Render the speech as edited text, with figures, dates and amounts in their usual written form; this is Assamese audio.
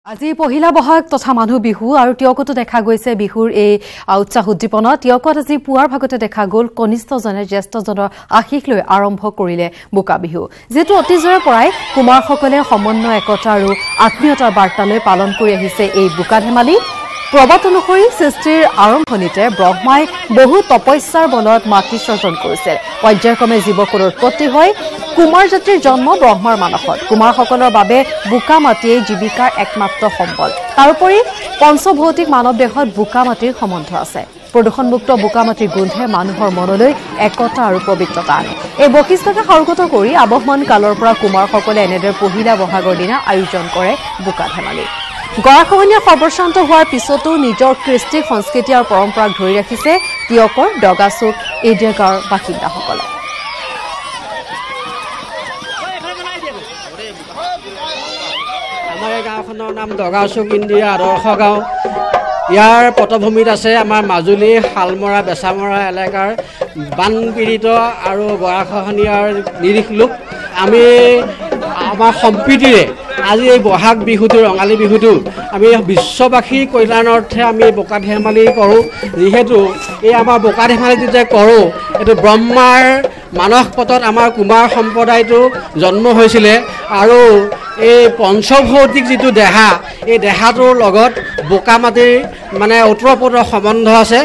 আজি পহিলা বহাগ তথা মানুহ বিহু আৰু টিয়কতো দেখা গৈছে বিহুৰ এই উৎসাহ উদ্দীপনা টিয়কত আজি পুৱাৰ ভাগতে দেখা গ'ল কনিষ্ঠজনে জ্যেষ্ঠজনৰ আশীষ লৈ আৰম্ভ কৰিলে বোকা বিহু যেটো অতীজৰে পৰাই কুমাৰসকলে সমন্বয় একতা আৰু আত্মীয়তাৰ বাৰ্তালৈ পালন কৰি আহিছে এই বোকা ধেমালি প্ৰবাদ অনুসৰি সৃষ্টিৰ আৰম্ভণিতে ব্ৰহ্মাই বহু তপস্যাৰ বলত মাতৃ সৃজন কৰিছিল পৰ্যায়ক্ৰমে জীৱকুলৰ উৎপত্তি হয় কুমাৰ জাতিৰ জন্ম ব্ৰহ্মাৰ মানসত কুমাৰসকলৰ বাবে বোকা মাটিয়ে জীৱিকাৰ একমাত্ৰ সম্বল তাৰোপৰি পঞ্চভৌতিক মানৱ দেহত বোকা মাটিৰ সম্বন্ধ আছে প্ৰদূষণমুক্ত বোকা মাটিৰ গোন্ধে মানুহৰ মনলৈ একতা আৰু পবিত্ৰতা আনে এই বৈশিষ্ট্যকে স্বাগত কৰি আবহমান কালৰ পৰা কুমাৰসকলে এনেদৰে পহিলা বহাগৰ দিনা আয়োজন কৰে বোকা ধেমালি গৰাখহনীয়া সৰ্বশান্ত হোৱাৰ পিছতো নিজৰ কৃষ্টি সংস্কৃতি আৰু পৰম্পৰাক ধৰি ৰাখিছে টিয়কৰ ডগাচুক এৰিয়া গাঁৱৰ বাসিন্দাসকলে আমাৰ গাঁওখনৰ নাম ডগাচুক ইণ্ডিয়া আদৰ্শ গাঁও ইয়াৰ পটভূমিত আছে আমাৰ মাজুলী শালমৰা বেচামৰা এলেকাৰ বানপীড়িত আৰু গৰাখহনীয়াৰ নিৰীখ লোক আমি আমাৰ সম্প্ৰীতিৰে আজি এই বহাগ বিহুটো ৰঙালী বিহুটো আমি বিশ্ববাসীৰ কল্যাণাৰ্থে আমি বোকা ধেমালি কৰোঁ যিহেতু এই আমাৰ বোকা ধেমালিটো যে কৰোঁ এইটো ব্ৰহ্মাৰ মানস পথত আমাৰ কুমাৰ সম্প্ৰদায়টো জন্ম হৈছিলে আৰু এই পঞ্চভৌতিক যিটো দেহা এই দেহাটোৰ লগত বোকা মাটিৰ মানে ওতঃপ্ৰোত সম্বন্ধ আছে